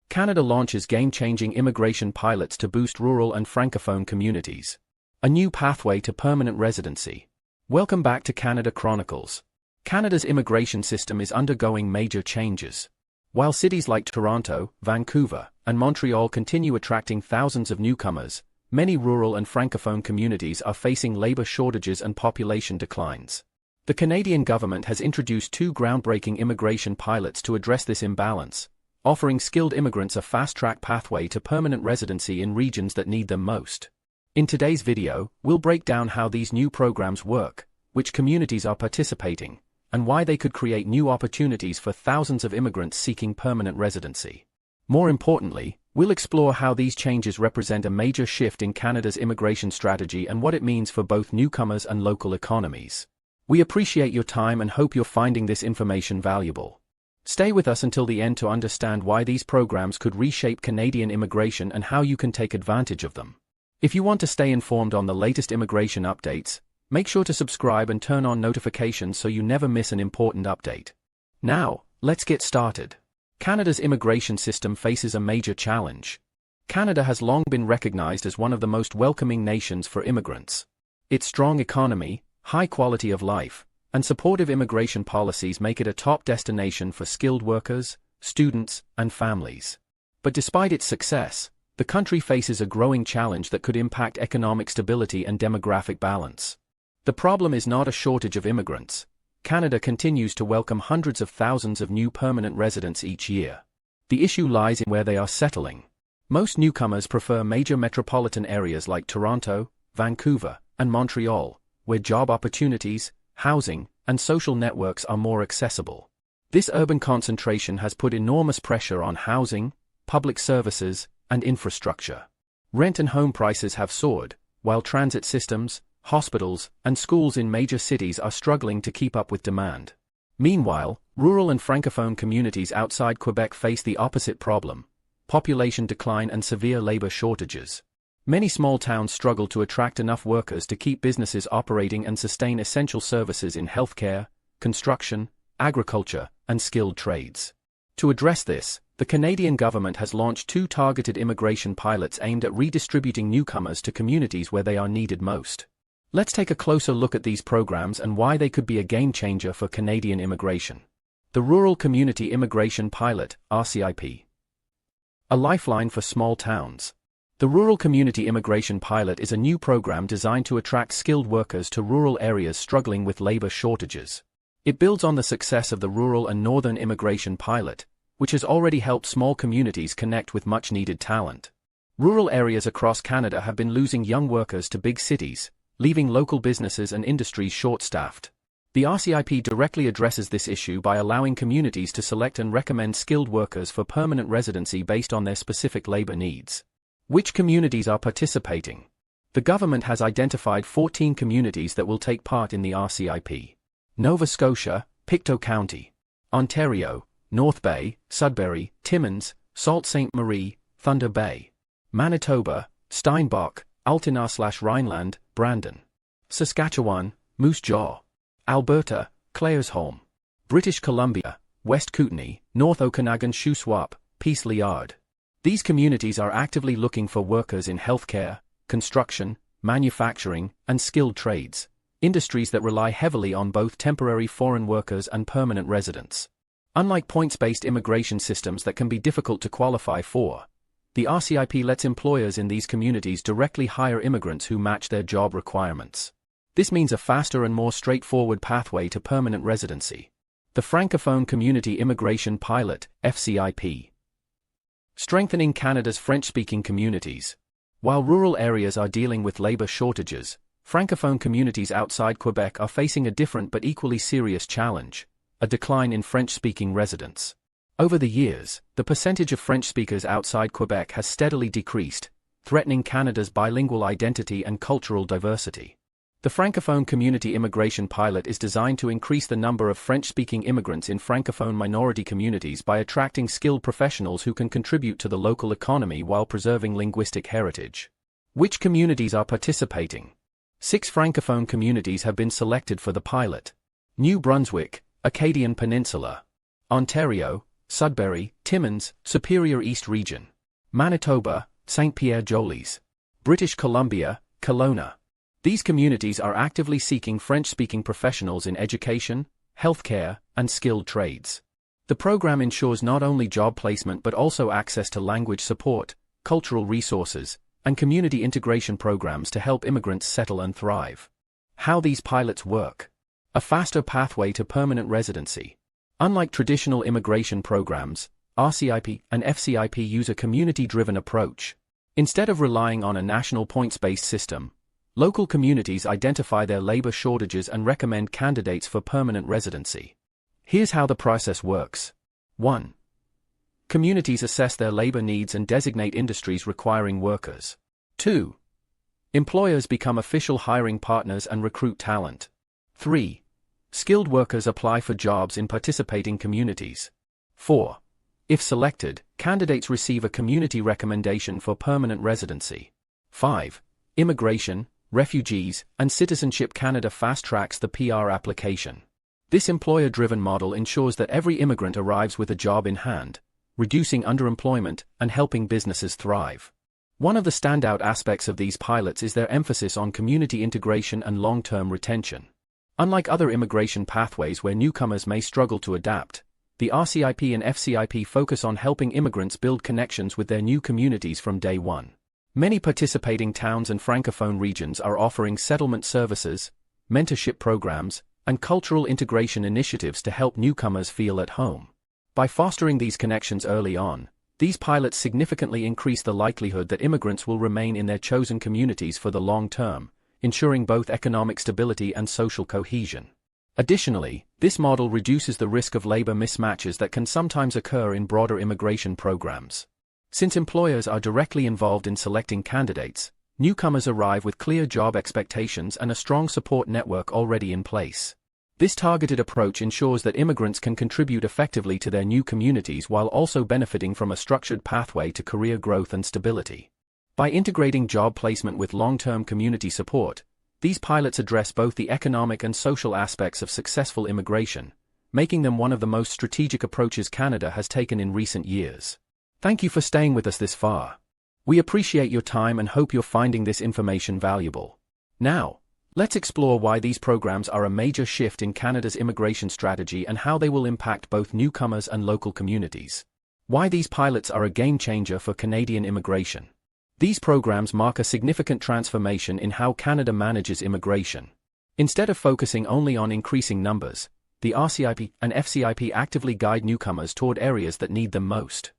Canada launches game-changing immigration pilots to boost rural and Francophone communities. A new pathway to permanent residency. Welcome back to Canada Chronicles. Canada's immigration system is undergoing major changes. While cities like Toronto, Vancouver, and Montreal continue attracting thousands of newcomers, many rural and Francophone communities are facing labor shortages and population declines. The Canadian government has introduced two groundbreaking immigration pilots to address this imbalance, offering skilled immigrants a fast-track pathway to permanent residency in regions that need them most. In today's video, we'll break down how these new programs work, which communities are participating, and why they could create new opportunities for thousands of immigrants seeking permanent residency. More importantly, we'll explore how these changes represent a major shift in Canada's immigration strategy and what it means for both newcomers and local economies. We appreciate your time and hope you're finding this information valuable. Stay with us until the end to understand why these programs could reshape Canadian immigration and how you can take advantage of them. If you want to stay informed on the latest immigration updates, make sure to subscribe and turn on notifications so you never miss an important update. Now, let's get started. Canada's immigration system faces a major challenge. Canada has long been recognized as one of the most welcoming nations for immigrants. Its strong economy, high quality of life, and supportive immigration policies make it a top destination for skilled workers, students, and families. But despite its success, the country faces a growing challenge that could impact economic stability and demographic balance. The problem is not a shortage of immigrants. Canada continues to welcome hundreds of thousands of new permanent residents each year. The issue lies in where they are settling. Most newcomers prefer major metropolitan areas like Toronto, Vancouver, and Montreal, where job opportunities, housing, and social networks are more accessible. This urban concentration has put enormous pressure on housing, public services, and infrastructure. Rent and home prices have soared, while transit systems, hospitals, and schools in major cities are struggling to keep up with demand. Meanwhile, rural and Francophone communities outside Quebec face the opposite problem: population decline and severe labor shortages. Many small towns struggle to attract enough workers to keep businesses operating and sustain essential services in healthcare, construction, agriculture, and skilled trades. To address this, the Canadian government has launched two targeted immigration pilots aimed at redistributing newcomers to communities where they are needed most. Let's take a closer look at these programs and why they could be a game-changer for Canadian immigration. The Rural Community Immigration Pilot, RCIP. A lifeline for small towns. The Rural Community Immigration Pilot is a new program designed to attract skilled workers to rural areas struggling with labor shortages. It builds on the success of the Rural and Northern Immigration Pilot, which has already helped small communities connect with much-needed talent. Rural areas across Canada have been losing young workers to big cities, leaving local businesses and industries short-staffed. The RCIP directly addresses this issue by allowing communities to select and recommend skilled workers for permanent residency based on their specific labor needs. Which communities are participating? The government has identified 14 communities that will take part in the RCIP. Nova Scotia, Pictou County. Ontario, North Bay, Sudbury, Timmins, Sault Ste. Marie, Thunder Bay. Manitoba, Steinbach, Altena/Rhineland, Brandon. Saskatchewan, Moose Jaw. Alberta, Claresholm. British Columbia, West Kootenay, North Okanagan Shuswap, Peace Liard. These communities are actively looking for workers in healthcare, construction, manufacturing, and skilled trades, industries that rely heavily on both temporary foreign workers and permanent residents. Unlike points-based immigration systems that can be difficult to qualify for, the RCIP lets employers in these communities directly hire immigrants who match their job requirements. This means a faster and more straightforward pathway to permanent residency. The Francophone Community Immigration Pilot, FCIP. Strengthening Canada's French-speaking communities. While rural areas are dealing with labor shortages, Francophone communities outside Quebec are facing a different but equally serious challenge: a decline in French-speaking residents. Over the years, the percentage of French speakers outside Quebec has steadily decreased, threatening Canada's bilingual identity and cultural diversity. The Francophone Community Immigration Pilot is designed to increase the number of French-speaking immigrants in Francophone minority communities by attracting skilled professionals who can contribute to the local economy while preserving linguistic heritage. Which communities are participating? 6 Francophone communities have been selected for the pilot. New Brunswick, Acadian Peninsula. Ontario, Sudbury, Timmins, Superior East Region. Manitoba, St. Pierre-Jolies. British Columbia, Kelowna. These communities are actively seeking French-speaking professionals in education, healthcare, and skilled trades. The program ensures not only job placement but also access to language support, cultural resources, and community integration programs to help immigrants settle and thrive. How these pilots work. A faster pathway to permanent residency. Unlike traditional immigration programs, RCIP and FCIP use a community-driven approach. Instead of relying on a national points-based system, local communities identify their labor shortages and recommend candidates for permanent residency. Here's how the process works. 1. Communities assess their labor needs and designate industries requiring workers. 2. Employers become official hiring partners and recruit talent. 3. Skilled workers apply for jobs in participating communities. 4. If selected, candidates receive a community recommendation for permanent residency. 5. Immigration, Refugees, and Citizenship Canada fast-tracks the PR application. This employer-driven model ensures that every immigrant arrives with a job in hand, reducing underemployment and helping businesses thrive. One of the standout aspects of these pilots is their emphasis on community integration and long-term retention. Unlike other immigration pathways where newcomers may struggle to adapt, the RCIP and FCIP focus on helping immigrants build connections with their new communities from day one. Many participating towns and Francophone regions are offering settlement services, mentorship programs, and cultural integration initiatives to help newcomers feel at home. By fostering these connections early on, these pilots significantly increase the likelihood that immigrants will remain in their chosen communities for the long term, ensuring both economic stability and social cohesion. Additionally, this model reduces the risk of labor mismatches that can sometimes occur in broader immigration programs. Since employers are directly involved in selecting candidates, newcomers arrive with clear job expectations and a strong support network already in place. This targeted approach ensures that immigrants can contribute effectively to their new communities while also benefiting from a structured pathway to career growth and stability. By integrating job placement with long-term community support, these pilots address both the economic and social aspects of successful immigration, making them one of the most strategic approaches Canada has taken in recent years. Thank you for staying with us this far. We appreciate your time and hope you're finding this information valuable. Now, let's explore why these programs are a major shift in Canada's immigration strategy and how they will impact both newcomers and local communities. Why these pilots are a game-changer for Canadian immigration. These programs mark a significant transformation in how Canada manages immigration. Instead of focusing only on increasing numbers, the RCIP and FCIP actively guide newcomers toward areas that need them most.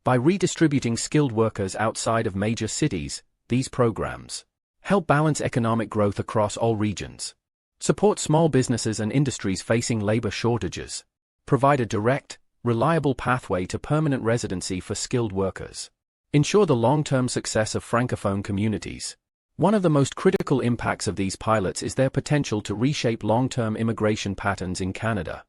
By redistributing skilled workers outside of major cities, these programs help balance economic growth across all regions, support small businesses and industries facing labor shortages, provide a direct, reliable pathway to permanent residency for skilled workers, ensure the long-term success of Francophone communities. One of the most critical impacts of these pilots is their potential to reshape long-term immigration patterns in Canada.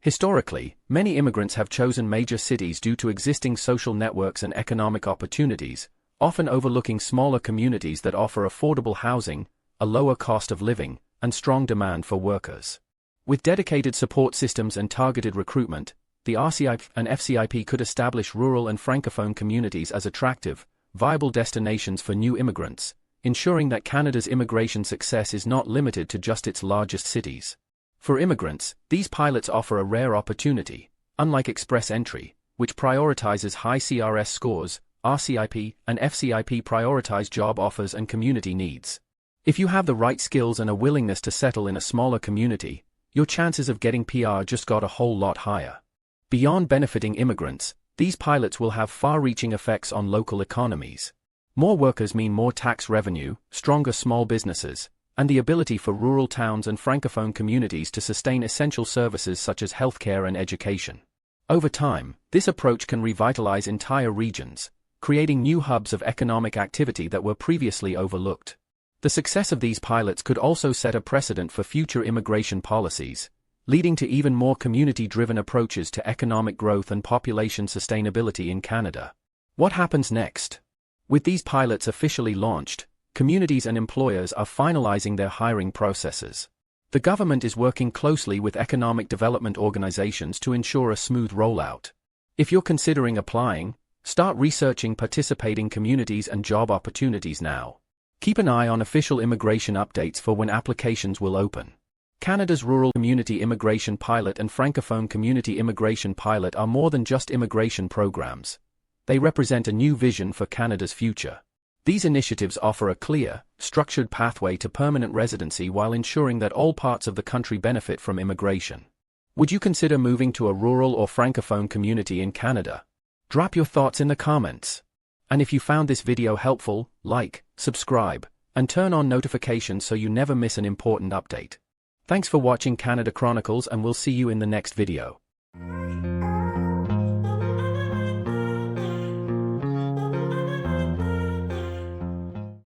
Historically, many immigrants have chosen major cities due to existing social networks and economic opportunities, often overlooking smaller communities that offer affordable housing, a lower cost of living, and strong demand for workers. With dedicated support systems and targeted recruitment, the RCIP and FCIP could establish rural and Francophone communities as attractive, viable destinations for new immigrants, ensuring that Canada's immigration success is not limited to just its largest cities. For immigrants, these pilots offer a rare opportunity. Unlike Express Entry, which prioritizes high CRS scores, RCIP and FCIP prioritize job offers and community needs. If you have the right skills and a willingness to settle in a smaller community, your chances of getting PR just got a whole lot higher. Beyond benefiting immigrants, these pilots will have far-reaching effects on local economies. More workers mean more tax revenue, stronger small businesses, and the ability for rural towns and Francophone communities to sustain essential services such as healthcare and education. Over time, this approach can revitalize entire regions, creating new hubs of economic activity that were previously overlooked. The success of these pilots could also set a precedent for future immigration policies, leading to even more community-driven approaches to economic growth and population sustainability in Canada. What happens next? With these pilots officially launched, communities and employers are finalizing their hiring processes. The government is working closely with economic development organizations to ensure a smooth rollout. If you're considering applying, start researching participating communities and job opportunities now. Keep an eye on official immigration updates for when applications will open. Canada's Rural Community Immigration Pilot and Francophone Community Immigration Pilot are more than just immigration programs. They represent a new vision for Canada's future. These initiatives offer a clear, structured pathway to permanent residency while ensuring that all parts of the country benefit from immigration. Would you consider moving to a rural or Francophone community in Canada? Drop your thoughts in the comments. And if you found this video helpful, like, subscribe, and turn on notifications so you never miss an important update. Thanks for watching Canada Chronicles, and we'll see you in the next video.